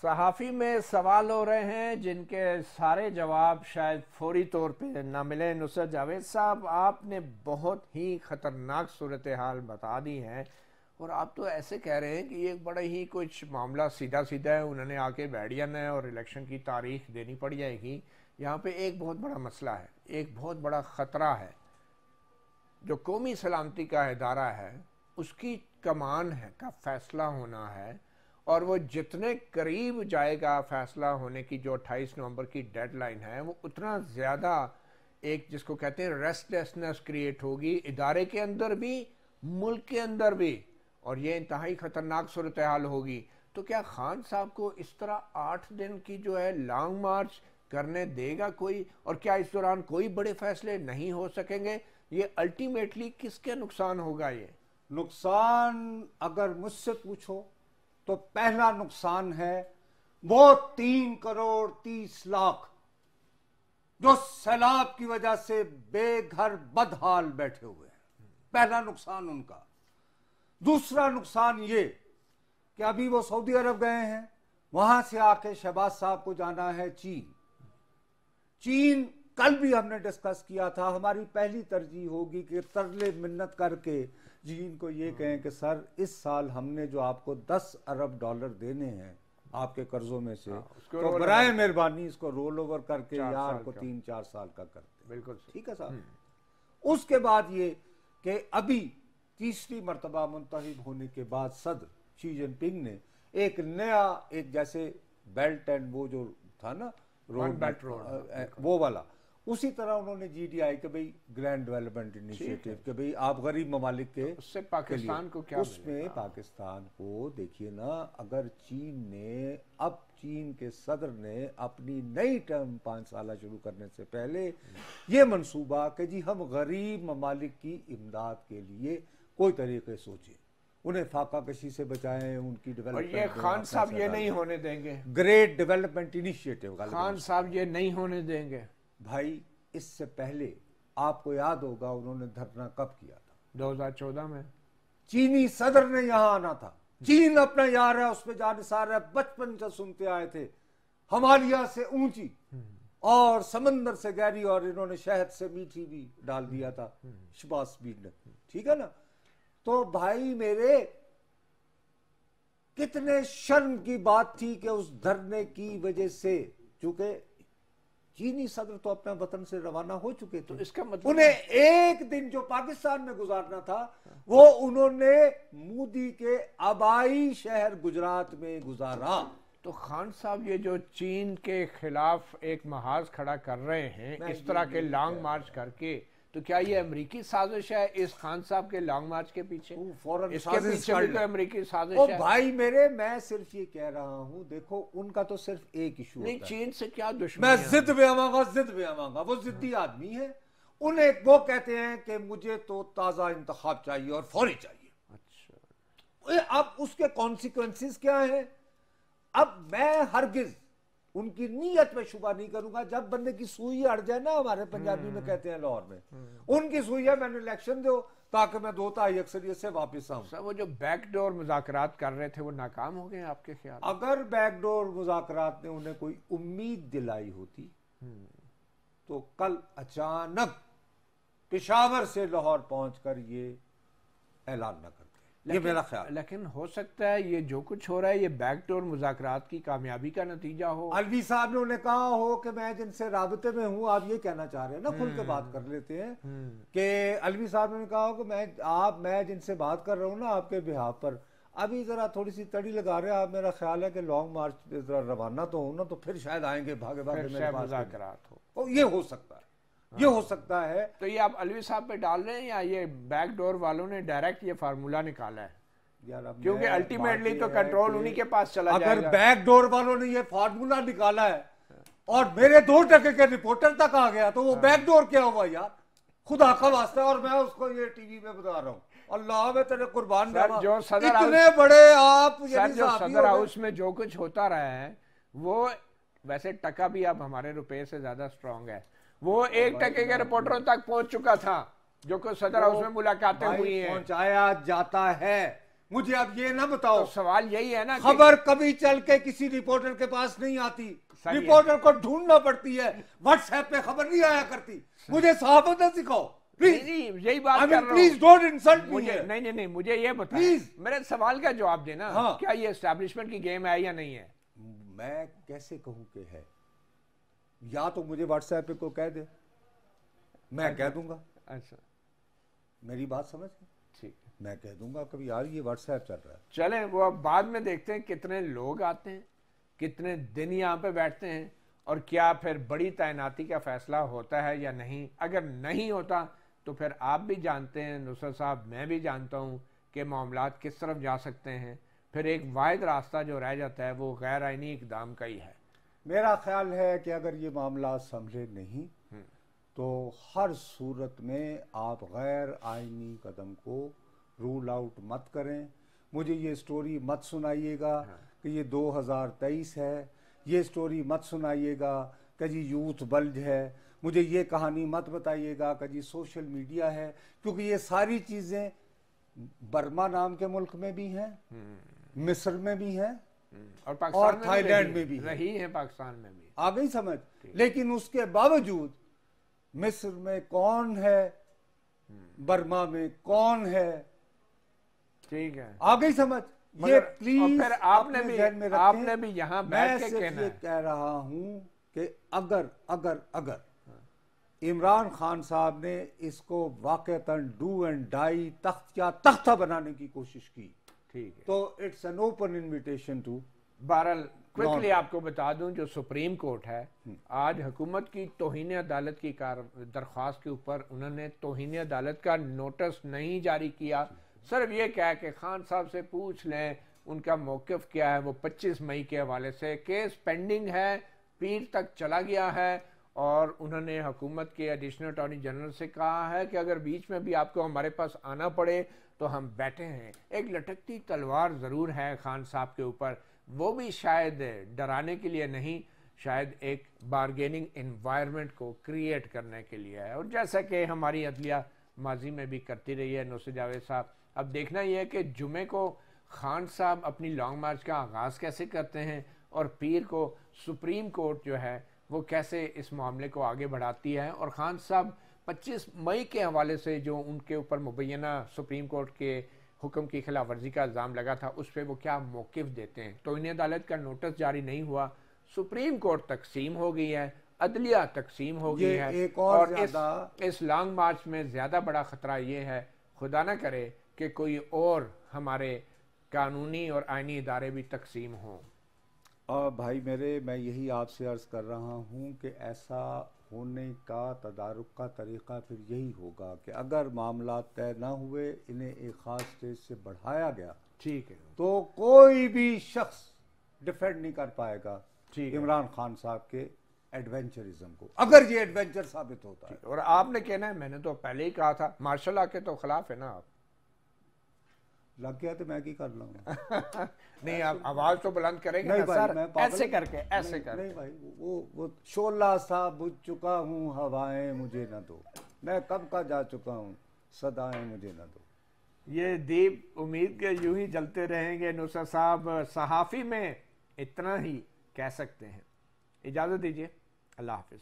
सहाफ़ी में सवाल हो रहे हैं जिनके सारे जवाब शायद फौरी तौर पे ना मिले। नुसरत जावेद साहब, आपने बहुत ही ख़तरनाक सूरत हाल बता दी है और आप तो ऐसे कह रहे हैं कि ये बड़ा ही कुछ मामला सीधा सीधा है, उन्होंने आके बैठ जाना है और इलेक्शन की तारीख देनी पड़ जाएगी। यहाँ पे एक बहुत बड़ा मसला है, एक बहुत बड़ा ख़तरा है। जो कौमी सलामती का इदारा है उसकी कमान है का फैसला होना है और वो जितने करीब जाएगा फैसला होने की, जो 28 नवंबर की डेडलाइन है, वो उतना ज़्यादा एक जिसको कहते हैं रेस्टलेसनेस क्रिएट होगी इदारे के अंदर भी, मुल्क के अंदर भी, और ये इंतहाई ख़तरनाक सूरत हाल होगी। तो क्या खान साहब को इस तरह 8 दिन की जो है लॉन्ग मार्च करने देगा कोई, और क्या इस दौरान कोई बड़े फैसले नहीं हो सकेंगे? ये अल्टीमेटली किसके नुकसान होगा? ये नुकसान अगर मुझसे पूछो तो पहला नुकसान है वो 3 करोड़ 30 लाख जो सैलाब की वजह से बेघर बदहाल बैठे हुए हैं। पहला नुकसान उनका। दूसरा नुकसान ये कि अभी वो सऊदी अरब गए हैं, वहां से आके शहबाज साहब को जाना है चीन। चीन कल भी हमने डिस्कस किया था, हमारी पहली तरजीह होगी कि तरले मिन्नत करके चीन को ये कहें कि सर इस साल हमने जो आपको 10 अरब डॉलर देने हैं आपके कर्जों में से, तो बराए मेहरबानी इसको रोल ओवर करके या आपको 3-4 साल का करते। बिल्कुल ठीक है साहब। उसके बाद ये कि अभी तीसरी मर्तबा मुंतखब होने के बाद सदर शी जिनपिंग ने एक नया, एक जैसे बेल्ट एंड वो जो था ना रोड, बेल्ट रोड वो वाला, उसी तरह उन्होंने जीडीआई के भाई ग्रैंड डेवलपमेंट इनिशिएटिव के भाई आप गरीब ममालिक के, तो उससे पाकिस्तान को क्या उसमें पाकिस्तान को देखिए ना, अगर चीन ने, अब चीन के सदर ने अपनी नई टर्म 5 साल शुरू करने से पहले ये मंसूबा कि जी हम गरीब ममालिक की इमदाद के लिए कोई तरीके सोचें, उन्हें फाका कशी से बचाएं, उनकी डेवलपमेंट। और ये खान साहब ये नहीं होने देंगे। ग्रेट डेवलपमेंट इनिशिएटिव खान साहब ये नहीं होने देंगे भाई। इससे पहले आपको याद होगा उन्होंने धरना कब किया था? 2014 में। चीनी सदर ने यहां आना था। चीन अपना यार है, उसमें जानिसार है, बचपन से सुनते आए थे, हिमालय से ऊंची और समंदर से गहरी, और इन्होंने शहद से मीठी भी डाल दिया था शहबाज बीन ने। ठीक है ना? तो भाई मेरे, कितने शर्म की बात थी कि उस धरने की वजह से, चूंकि चीनी सदर तो अपने वतन से रवाना हो चुके थे, तो इसका मतलब उन्हें एक दिन जो पाकिस्तान में गुजारना था वो उन्होंने मोदी के आबाई शहर गुजरात में गुजारा। तो खान साहब ये जो चीन के खिलाफ एक महाज खड़ा कर रहे हैं इस तरह के लॉन्ग मार्च करके, तो क्या ये अमेरिकी साजिश है इस खान साहब के लॉन्ग मार्च के पीछे? इसके पीछे भी तो अमेरिकी साजिश है। भाई मेरे, मैं सिर्फ ये कह रहा हूं, देखो उनका तो सिर्फ एक इशू नहीं, चीन से क्या दुश्मनी? मैं जिद पे आवांगा, वो जिद्दी आदमी है। उन्हें वो कहते हैं कि मुझे तो ताजा इंतखाब चाहिए और फौरी चाहिए। अच्छा, अब उसके कॉन्सिक्वेंसेस क्या है? अब मैं हरगिज उनकी नीयत में शुबा नहीं करूंगा। जब बंदे की सुई अड़ जाए ना, हमारे पंजाबी में कहते हैं लाहौर में, उनकी सुई है मैंने इलेक्शन दो ताकि मैं 2-2.5 अक्सरियत से वापस आऊं। वो जो बैकडोर मुज़ाकरात कर रहे थे वो नाकाम हो गए आपके ख्याल? अगर बैकडोर मुज़ाकरात ने उन्हें कोई उम्मीद दिलाई होती तो कल अचानक पेशावर से लाहौर पहुंचकर ये ऐलान न करते। ये मेरा ख्याल। लेकिन हो सकता है ये जो कुछ हो रहा है ये बैकडोर मुज़ाकरात की कामयाबी का नतीजा हो। अलवी साहब ने उन्हें कहा हो कि मैं जिनसे राबते में हूं, आप ये कहना चाह रहे हैं ना, खुल के बात कर लेते हैं कि अलवी साहब ने कहा हो कि मैं जिनसे बात कर रहा हूं ना आपके बिहाफ पर, अभी जरा थोड़ी सी तड़ी लगा रहे हैं आप। मेरा ख्याल है कि लॉन्ग मार्च जरा रवाना तो हो ना, तो फिर शायद आएंगे भागे भागे मेरे पास मुज़ाकरात हो। तो ये हो सकता है, ये हो सकता है। तो ये आप अलवी साहब पे डाल रहे हैं या ये बैकडोर वालों ने डायरेक्ट ये फार्मूला निकाला है? क्योंकि अल्टीमेटली तो कंट्रोल उन्हीं के पास चला जाएगा। अगर बैकडोर वालों ने ये फार्मूला निकाला है और मेरे 2% के रिपोर्टर तक आ गया तो वो बैकडोर क्या हुआ यार? खुदा का वास्ता। और मैं उसको ये टीवी में बता रहा हूँ, अल्लाह में तेरे कुर्बान जावा, जो सदर इतने बड़े आप सर, जो सदर हाउस में जो कुछ होता रहा है वो, वैसे टका भी अब हमारे रुपए से ज्यादा स्ट्रांग है, वो 1% के रिपोर्टरों तक पहुंच चुका था जो कुछ सदर हाउस में मुलाकातें हुई हैं। पहुंचाया जाता है, मुझे अब ये ना बताओ, तो सवाल यही है ना खबर कभी चल के किसी रिपोर्टर के पास नहीं आती, रिपोर्टर को ढूंढना पड़ती है, व्हाट्सएप पे खबर नहीं आया करती। मुझे सहाफत ना सिखाओ प्लीज। नहीं, यही बात कर रहा हूं। Please don't insult me. मुझे नहीं, मुझे ये बताओ प्लीज, मेरे सवाल का जवाब देना। हाँ। क्या ये एस्टैब्लिशमेंट की गेम है या नहीं है? मैं कैसे कहूं कि है? या तो मुझे व्हाट्सएप पे को कह दे, मैं कह दूंगा। अच्छा, मेरी बात समझ गए? ठीक, मैं कह दूंगा कभी यार ये व्हाट्सएप चल रहा है। चलें, वो अब बाद में देखते हैं कितने लोग आते हैं, कितने दिन यहाँ पे बैठते हैं, और क्या फिर बड़ी तैनाती का फैसला होता है या नहीं। अगर नहीं होता तो फिर आप भी जानते हैं नुसरत साहब, मैं भी जानता हूँ कि मामलात किस तरफ जा सकते हैं। फिर एक वाहिद रास्ता जो रह जाता है वो गैर आइनी इकदाम का ही है। मेरा ख्याल है कि अगर ये मामला संभले नहीं तो हर सूरत में आप गैर आइनी कदम को रूल आउट मत करें। मुझे ये स्टोरी मत सुनाइएगा कि ये 2023 है, ये स्टोरी मत सुनाइएगा कि जी यूथ बल्ज है, मुझे ये कहानी मत बताइएगा कि जी सोशल मीडिया है, क्योंकि ये सारी चीज़ें बर्मा नाम के मुल्क में भी हैं, मिस्र में भी हैं, और थाईलैंड में भी रही है, पाकिस्तान में भी। आ गई समझ? लेकिन उसके बावजूद मिस्र में कौन है, बर्मा में कौन है, ठीक है, आ गई समझ? ये प्लीज फिर आपने भी यहाँ बैठ के कहना है। कह रहा हूं कि अगर अगर अगर इमरान खान साहब ने इसको वाकईतन डू एंड डाई, तख्त या तख्ता बनाने की कोशिश की, ठीक है, तो it's an open invitation to. बहरहाल क्विकली आपको बता दूं, जो सुप्रीम कोर्ट है आज हुकूमत की तौहीन अदालत की दरख्वास्त के ऊपर उन्होंने तौहीन अदालत का नोटिस नहीं जारी किया। सिर्फ ये क्या है कि खान साहब से पूछ लें उनका मौक़िफ़ क्या है। वो 25 मई के हवाले से केस पेंडिंग है, पीर तक चला गया है, और उन्होंने हुकूमत के एडिशनल अटॉर्नी जनरल से कहा है कि अगर बीच में भी आपको हमारे पास आना पड़े तो हम बैठे हैं। एक लटकती तलवार ज़रूर है खान साहब के ऊपर, वो भी शायद डराने के लिए नहीं, शायद एक बारगेनिंग इन्वायरमेंट को क्रिएट करने के लिए है। और जैसा कि हमारी अदलिया माजी में भी करती रही है नुसरत जावेद साहब, अब देखना यह है कि जुमे को खान साहब अपनी लॉन्ग मार्च का आगाज़ कैसे करते हैं, और पीर को सुप्रीम कोर्ट जो है वो कैसे इस मामले को आगे बढ़ाती है। और खान साहब 25 मई के हवाले से जो उनके ऊपर मुबैना सुप्रीम कोर्ट के हुक्म की खिलाफ वर्जी का इल्ज़ाम लगा था, उस पर वो क्या मौक़िफ़ देते हैं। तो इन्हें अदालत का नोटिस जारी नहीं हुआ, सुप्रीम कोर्ट तकसीम हो गई है, अदलिया तकसीम हो गई है, एक और इस लॉन्ग मार्च में ज़्यादा बड़ा ख़तरा ये है, खुदा ना करे कि कोई और हमारे कानूनी और आइनी इदारे भी तकसीम हों। और भाई मेरे, मैं यही आपसे अर्ज़ कर रहा हूँ कि ऐसा होने का तदारुक का तरीक़ा फिर यही होगा कि अगर मामला तय ना हुए, इन्हें एक ख़ास स्टेज से बढ़ाया गया, ठीक है, तो कोई भी शख्स डिफेंड नहीं कर पाएगा इमरान खान साहब के एडवेंचरिज्म को, अगर ये एडवेंचर साबित होता है। और आपने कहना है, मैंने तो पहले ही कहा था, मार्शल लॉ के तो खिलाफ है ना आप। लग गया तो मैं क्या कर लूंगा। नहीं, आप आवाज तो बुलंद करेंगे नहीं ना भाई, सर, मैं ऐसे करके ऐसे करके। नहीं भाई, वो शोला सा बुझ चुका हूँ, हवाएं मुझे न दो, मैं कब का जा चुका हूँ, सदाएं मुझे न दो। ये दीप उम्मीद के यूं ही जलते रहेंगे। नुसरत साहब सहाफ़ी में इतना ही कह सकते हैं। इजाज़त दीजिए, अल्लाह हाफिज़।